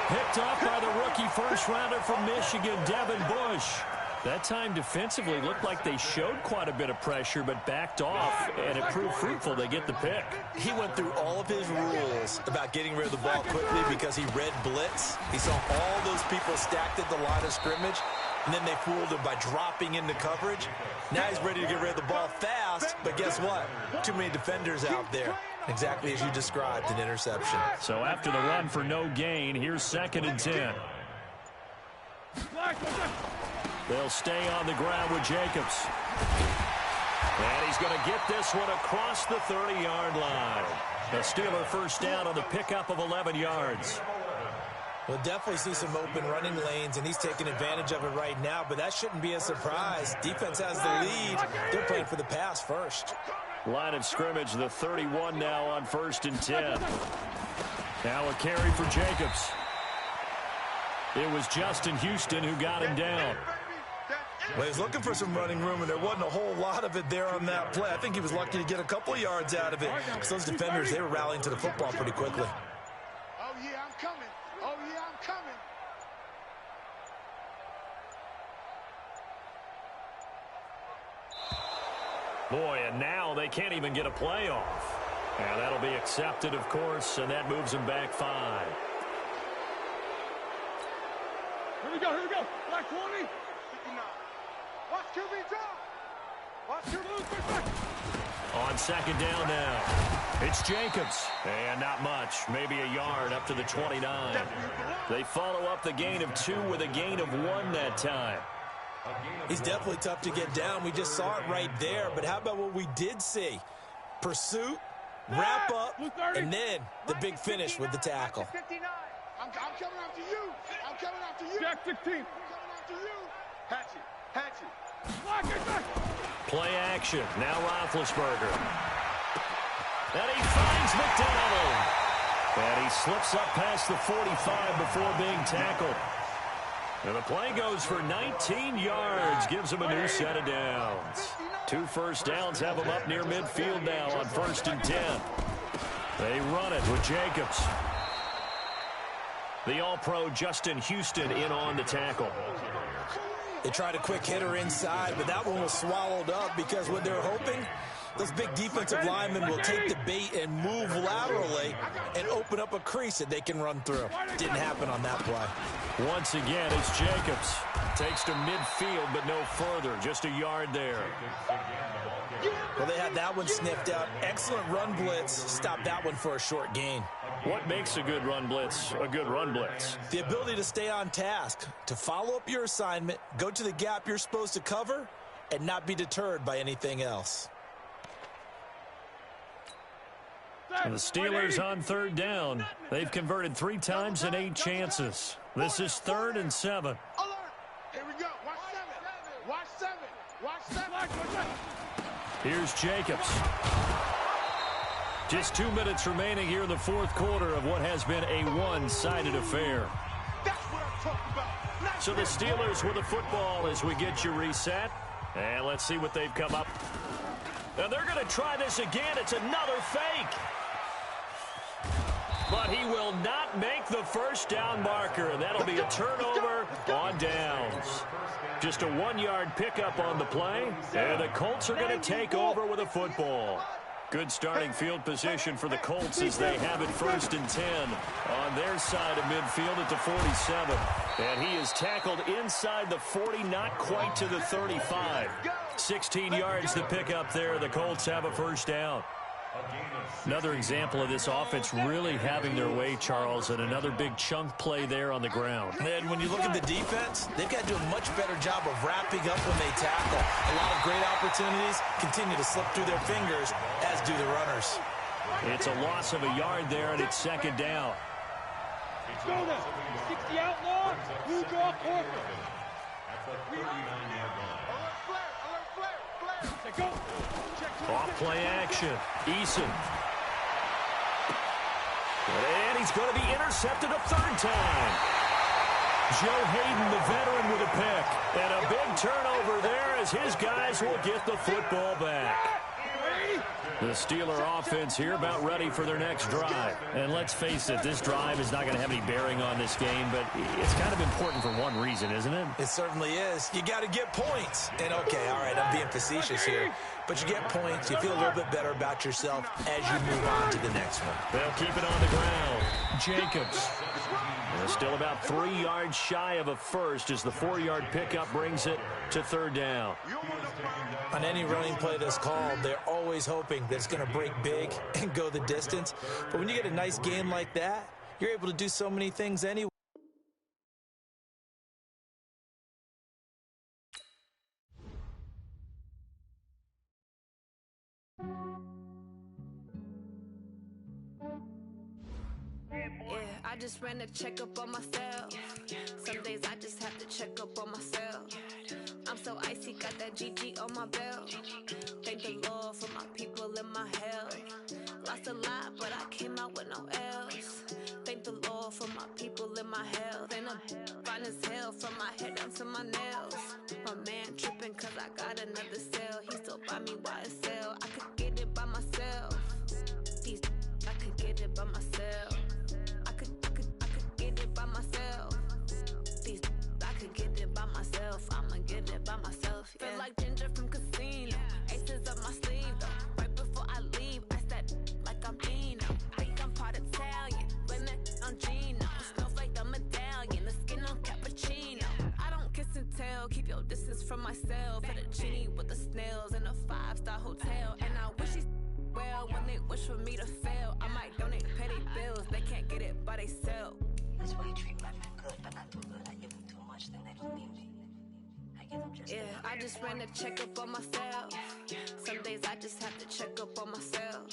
Picked off by the rookie first-rounder from Michigan, Devin Bush. That time defensively looked like they showed quite a bit of pressure but backed off, and it proved fruitful. They get the pick. He went through all of his rules about getting rid of the ball quickly because he read blitz. He saw all those people stacked at the line of scrimmage, and then they fooled him by dropping into coverage. Now he's ready to get rid of the ball fast, but guess what? Too many defenders out there. Exactly as you described, an interception. So after the run for no gain, here's 2nd and 10. They'll stay on the ground with Jacobs. And he's going to get this one across the 30-yard line. The Steeler first down on the pickup of 11 yards. We'll definitely see some open running lanes, and he's taking advantage of it right now, but that shouldn't be a surprise. Defense has the lead. They're playing for the pass first. Line of scrimmage, the 31 now on 1st and 10. Now a carry for Jacobs. It was Justin Houston who got him down. Well, he was looking for some running room, and there wasn't a whole lot of it there on that play. I think he was lucky to get a couple of yards out of it because those defenders, they were rallying to the football pretty quickly. Oh, yeah, I'm coming. Oh, yeah, Boy, and now they can't even get a play off. And that'll be accepted, of course, and that moves them back 5. Here we go, here we go. Black 20. 59. Watch QB drop. Watch QB. On second down now, it's Jacobs. And not much, maybe a yard up to the 29. They follow up the gain of 2 with a gain of 1 that time. He's definitely tough to get down. We just saw it right there. But how about what we did see? Pursuit, wrap up, and then the big finish with the tackle. I'm coming after you. I'm coming after you. Jack 16. I'm coming after you. Hatchet. Play action. Now Roethlisberger. And he finds McDonald. And he slips up past the 45 before being tackled. And the play goes for 19 yards. Gives him a new set of downs. 2 first downs have him up near midfield now on 1st and 10. They run it with Jacobs. The All-Pro Justin Houston in on the tackle. They tried a quick hitter inside, but that one was swallowed up because what they're hoping, those big defensive linemen will take the bait and move laterally and open up a crease that they can run through. Didn't happen on that play. Once again, it's Jacobs. Takes to midfield, but no further. Just a yard there. Well, they had that one sniffed out. Excellent run blitz. Stopped that one for a short gain. What makes a good run blitz a good run blitz? The ability to stay on task, to follow up your assignment, go to the gap you're supposed to cover, and not be deterred by anything else. And the Steelers on 3rd down. They've converted 3 times in 8 chances. This is 3rd and 7. Here we go. Watch 7. Watch 7. Here's Jacobs. Just 2 minutes remaining here in the 4th quarter of what has been a one-sided affair. That's what I'm talking about. So the Steelers with the football as we get you reset. And let's see what they've come up. Now they're going to try this again. It's another fake. But he will not make the first down marker, and that'll be a turnover on downs. Just a 1-yard pickup on the play, and the Colts are going to take over with a football. Good starting field position for the Colts as they have it 1st and 10 on their side of midfield at the 47. And he is tackled inside the 40, not quite to the 35. 16 yards to pick up there. The Colts have a first down. Another example of this offense really having their way, Charles, and another big chunk play there on the ground. And when you look at the defense, they've got to do a much better job of wrapping up when they tackle. A lot of great opportunities continue to slip through their fingers, as do the runners. It's a loss of a yard there, and it's 2nd down. Let's go then. 60 outlaw, blue draw corner. Go. Off play action. Eason. And he's going to be intercepted a 3rd time. Joe Hayden, the veteran, with a pick. And a big turnover there as his guys will get the football back. The Steeler offense here about ready for their next drive. And let's face it, this drive is not going to have any bearing on this game, but it's kind of important for one reason, isn't it? It certainly is. You got to get points. And, okay, all right, I'm being facetious here. But you get points, you feel a little bit better about yourself as you move on to the next one. They'll keep it on the ground. Jacobs. They're still about 3 yards shy of a first as the 4-yard pickup brings it to 3rd down. On any running play that's called, they're always hoping that it's going to break big and go the distance. But when you get a nice game like that, you're able to do so many things anyway. I just ran a checkup on myself. Some days I just have to check up on myself. I'm so icy, got that GG on my belt. Thank the Lord for my people and my health. Lost a lot, but I came out with no else. Thank the Lord for my people and my health. And I'm fine as hell from my head down to my nails. My man tripping cause I got another cell. He still buy me YSL. I could get it by myself. I could get it by myself. I could get it by myself. I could get it by myself. I'ma get it by myself. Yeah. Feel like Ginger from Casino. Ace is up my sleeve, though. Right before I leave, I said, like I'm Dino. Think I'm part Italian, blame it on Gino. Snowflake the medallion, the skin on cappuccino. I don't kiss and tell, keep your distance from myself. For the genie with the snails in a 5-star hotel. And I wish he's well when they wish for me to fail. I might donate, pay their bills, they can't get it by they sell. That's why you treat women good, but not too good. I give them too much, then they don't need me. I give them just I just ran a checkup on myself. Some days I just have to check up on myself.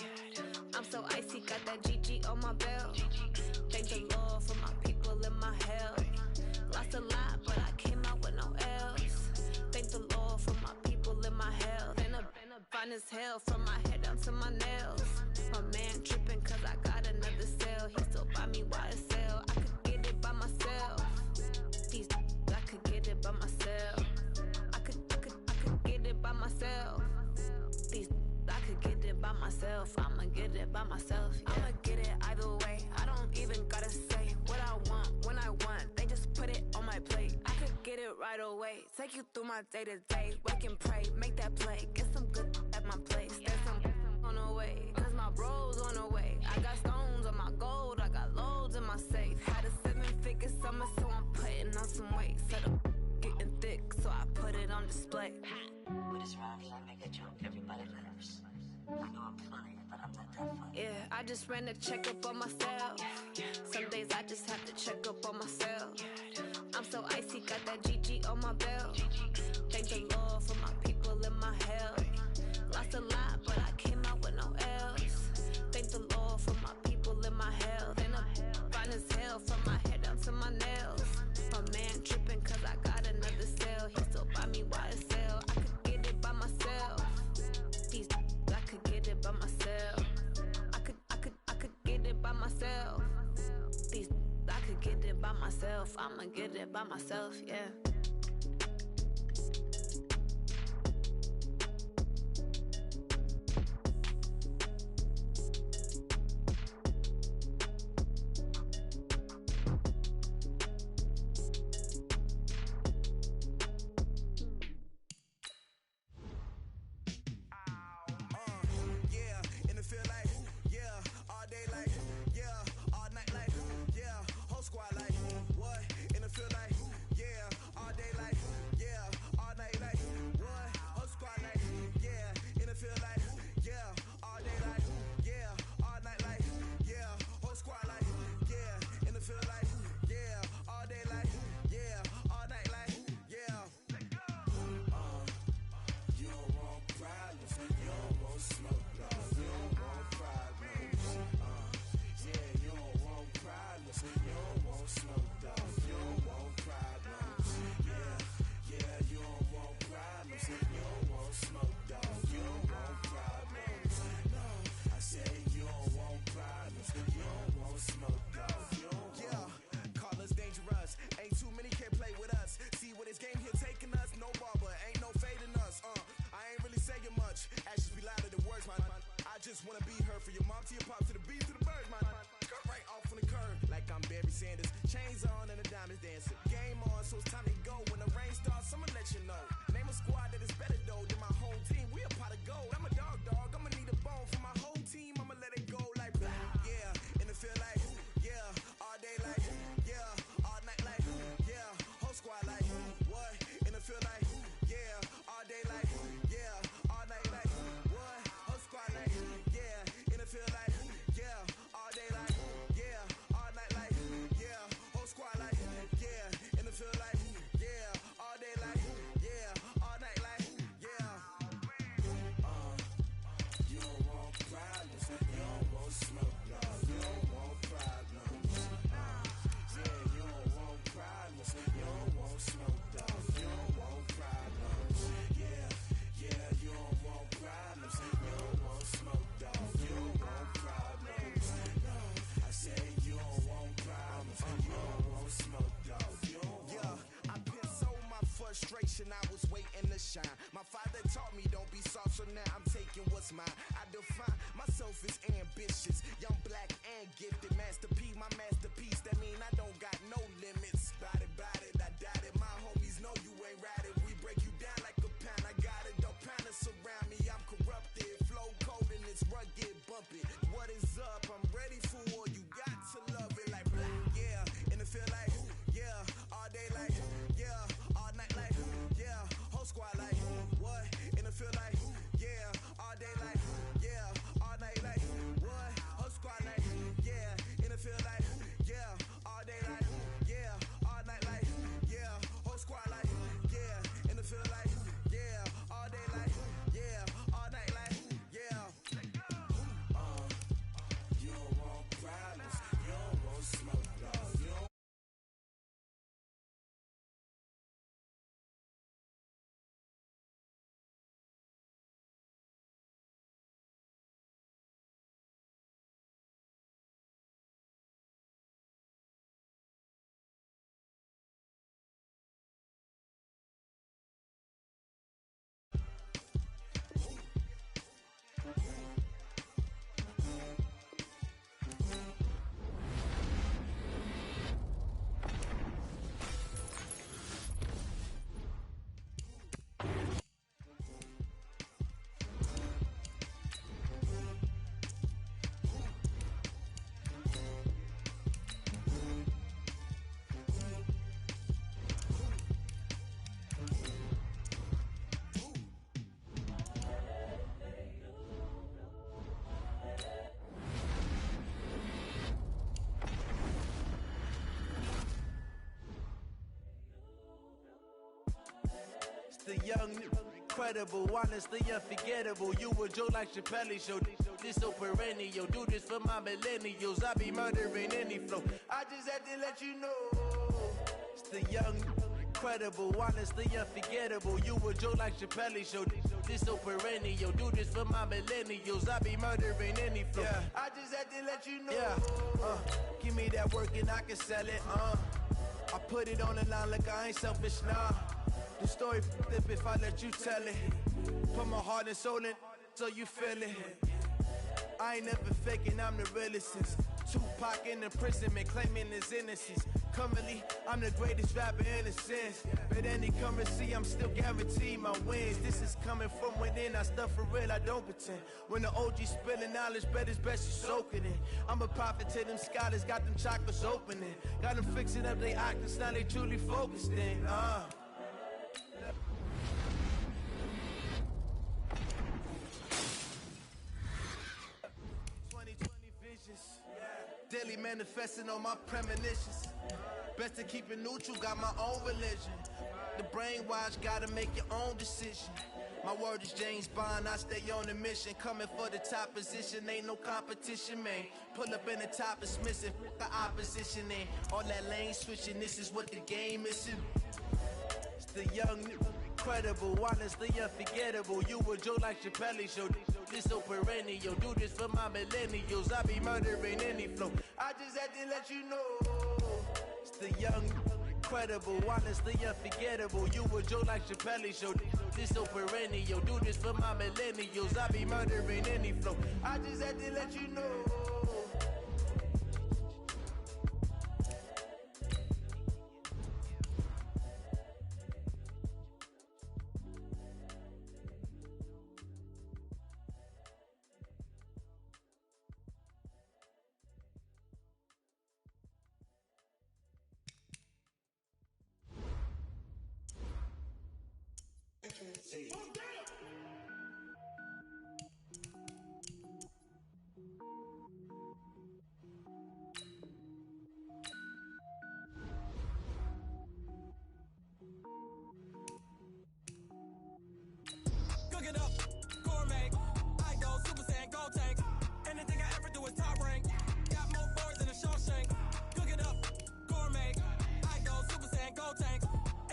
I'm so icy, got that GG on my belt. Thank the Lord for my people in my health. Lost a lot, but I came out with no L's. Thank the Lord for my people in my health. Been a fine as hell from my head down to my nails. My man tripping cause I got another cell. He still buy me YSL. I could get it by myself. These I could get it by myself. I could get it by myself. These I could get it by myself. I'ma get it by myself. Yeah. I'ma get it either way. I don't even gotta say what I want when I want. They just put it on my plate. I could get it right away. Take you through my day to day. Wake and pray, make that play. Get some good at my place. There's some on the way. Cause my bros on the way. I got stones on my gold. I got loads in my safe. Had a 7-figure summer, so I'm putting on some weight. Set up getting thick, so I put it on display. With this round here, I make a joke. Everybody laughs. I know I'm funny, but I'm not that funny. Yeah, I just ran a checkup on myself. Some days I just have to check up on myself. I'm so icy, got that GG on my belt. Thank the Lord for my people in my health. Lost a lot, but I came out with no L's. Thank the Lord for my people in my health. And I'm fine as hell from my head down to my nails. My man tripping cause I got another cell. He still buy me YSL. I could get it by myself. These I could get it by myself. I could get it by myself. These I could get it by myself. I'ma get it by myself, yeah. Just wanna be her for your mom to your pop to the beat to the birds, man. Cut right off on the curb like I'm Barry Sanders. Chains on and the diamonds dancing. Game on, so it's time to go. When the rain starts, I'ma let you know. Name a squad that is better though than my home team. We a pot of gold. I'm a dog. I'ma need a bone for my whole team. I'ma let it go like yeah. And it feel like yeah. All day like yeah. All night like yeah. Whole squad like what? And it feel like yeah. All day like yeah. All night like what? Whole squad like yeah. And it feel like yeah. All day like yeah. All night like yeah. Whole squad like yeah. And it feel like yeah. All day like yeah. All night like yeah. You don't want problems. You don't want smoke. No, you don't want problems. Yeah, you don't want problems. You don't want smoke. No, you don't want problems. Yeah, you don't want problems. You don't want smoke. No, you don't want problems. No, I say you don't want problems. You don't want smoke. No, you don't want. Yeah, I've been so my frustration. I was waiting to shine. My father taught me don't be soft, so now I'm taking what's mine. I define myself as ambitious, young, black, and gifted. Master P, my masterpiece. That mean I don't got no limits. Bout it, I doubt it. My homies know you ain't ride it. We break you down like a pound. I got it, don't pound to surround me. I'm the young, incredible, honestly unforgettable. You a joke like Chappelle Show. This so perennial. Do this for my millennials. I be murdering any flow. I just had to let you know. It's the young, incredible, honestly unforgettable. You a joke like Chappelle Show. This so perennial. Do this for my millennials. I be murdering any flow. Yeah. I just had to let you know. Yeah. Give me that work and I can sell it. I put it on the line like I ain't selfish, nah. The story flip if I let you tell it. Put my heart and soul in so you feel it. I ain't never faking, I'm the realest since Tupac in imprisonment, claiming his innocence. Currently, I'm the greatest rapper in a sense. But any currency, I'm still guaranteed my wins. This is coming from within, I stuff for real, I don't pretend. When the OG spilling knowledge, bet it's best you soak it in. I'm a prophet to them scholars, got them chakras opening. Got them fixing up they octaves, now they truly focused in. 2020 visions, daily manifesting on my premonitions. Best to keep it neutral, got my own religion. The brainwash, gotta make your own decision. My word is James Bond, I stay on a mission. Coming for the top position, ain't no competition, man. Pull up in the top is missing, the opposition in. All that lane switching, this is what the game is. It's the young, incredible, honestly unforgettable. You a joke like Chappelle Show. This so perennial. Do this for my millennials. I be murdering any flow. I just had to let you know. It's the young, incredible, honestly unforgettable. You a joke like Chappelle Show. This so perennial. Do this for my millennials. I be murdering any flow. I just had to let you know. Cook it up, gourmet. I go Super Saiyan, Gold Tank. Anything I ever do is top rank. Got more boards than a Shawshank. Cook it up, gourmet. I go Super Saiyan, Gold Tank.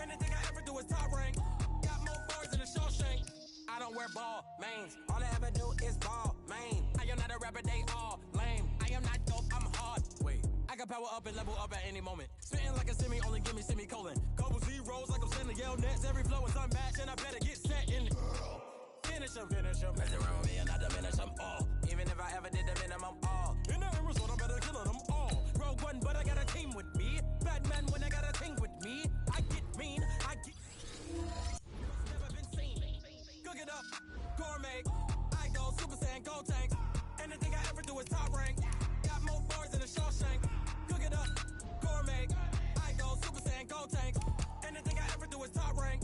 Anything I ever do is top rank. Got more boards than a Shawshank. I don't wear ball mains. All I ever do is ball main. I am not a rapper, they all lame. I am not dope, I'm hard. Wait, I can power up and level up at any moment. Spitting like a semi, only give me semicolon. Couple zeros like I'm sending yell nets. Every flow is unmatched and I better get set in. Finish them. Mess around with me and I diminish them all. Even if I ever did the minimum all. In the end result, I better kill them all. Rogue One, but I got a team with me. Batman when I got a thing with me. I get mean, I get... Never been seen. Cook it up, gourmet. I go Super Saiyan, Gold Tank. Anything I ever do is top rank. Got more bars than a Shawshank. Cook it up, gourmet. I go Super Saiyan, Gold Tank. Anything I ever do is top rank.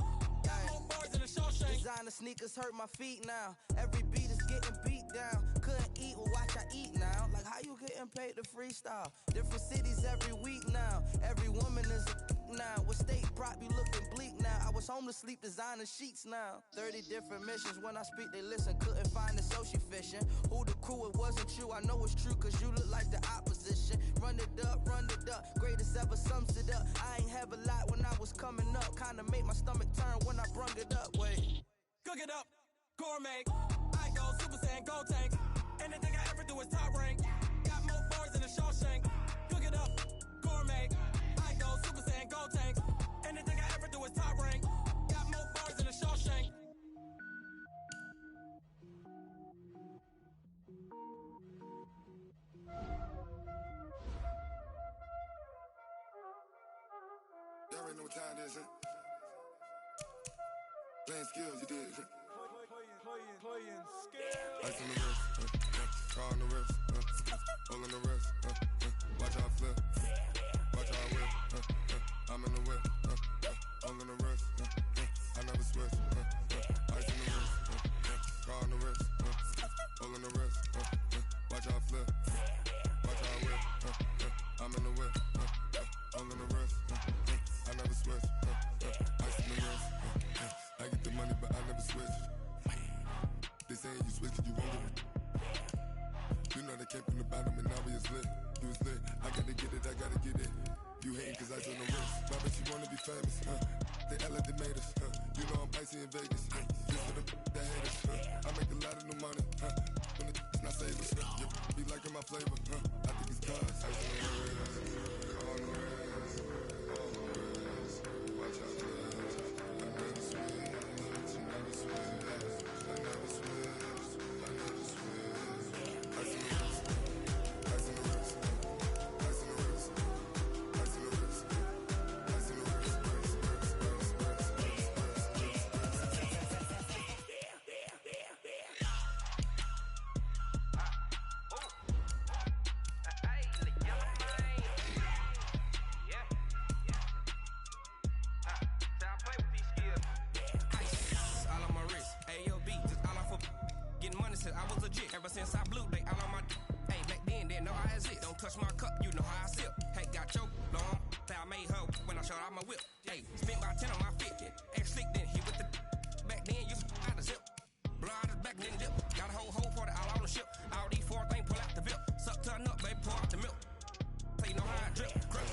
Designer sneakers hurt my feet now. Every beat is getting beat down. Couldn't eat, well watch I eat now. Like how you getting paid to freestyle? Different cities every week now. Every woman is a now. With state prop you looking bleak now. I was home to sleep designer sheets now. 30 different missions. When I speak they listen. Couldn't find it so she fishing. Who the crew, it wasn't you. I know it's true cause you look like the opposition. Run it up. Greatest ever sums it up. I ain't have a lot when I was coming up. Kinda made my stomach turn when I brung it up. Wait. Cook it up, gourmet. I go Super Saiyan, Gold Tank. Anything I ever do is top rank. Got more bars than a Shawshank. Cook it up, gourmet. I go Super Saiyan, Gold Tank. Anything I ever do is top rank. Got more bars than a Shawshank. Y'all already know what time it is, huh? Playing skills, you did, huh? Playing skills. Ice on the wrist, car on the wrist, hole in the wrist, watch how I flip, watch how I whip, I'm in the whip, hole in the wrist, I never switch, ice on the wrist, car on the wrist, hole in the wrist, watch how I flip, watch how I whip, I'm in the whip, hole in the wrist, I never switch, ice on the wrist, I get the hand, you switch it, you won't get it. You know they came from the bottom and now we is lit. You was lit, I gotta get it, I gotta get it. You hating cause I took no risks. My bitch, you wanna be famous, They act like they made us, You know I'm icy in Vegas, Just for the that hate us, I make a lot of new money, When it's not savers, You be liking my flavor, I think it's cause ice on the wrist, on the wrist, on the wrist. Watch out for this. I never switch, I never switch, I never switch, I never switch. Ice on the wrist, ice on the wrist, ice on the wrist, ice on the wrist, ice on the wrist, all on my wrist, AOB, just all off of getting money since I was legit. Ever since I blew, they all on my hey, back then, didn't know I exist. Don't touch my cup, you know how I sip. Hey, got choked, long, say I made her when I showed out my whip. Hey, spent about 10 on my fit, ex slick, then hit with the back then, used to out the zip. Blow out his back, then dip. Got a whole for the all on the ship. All these four things, pull out the VIP. Suck, turn up, baby, pour out the milk. So you know how I drip, crap.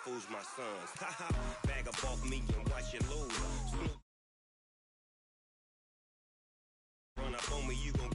Fools my sons. Haha, bag up off me and watch you lose. Snoop. Run up on me, you gon'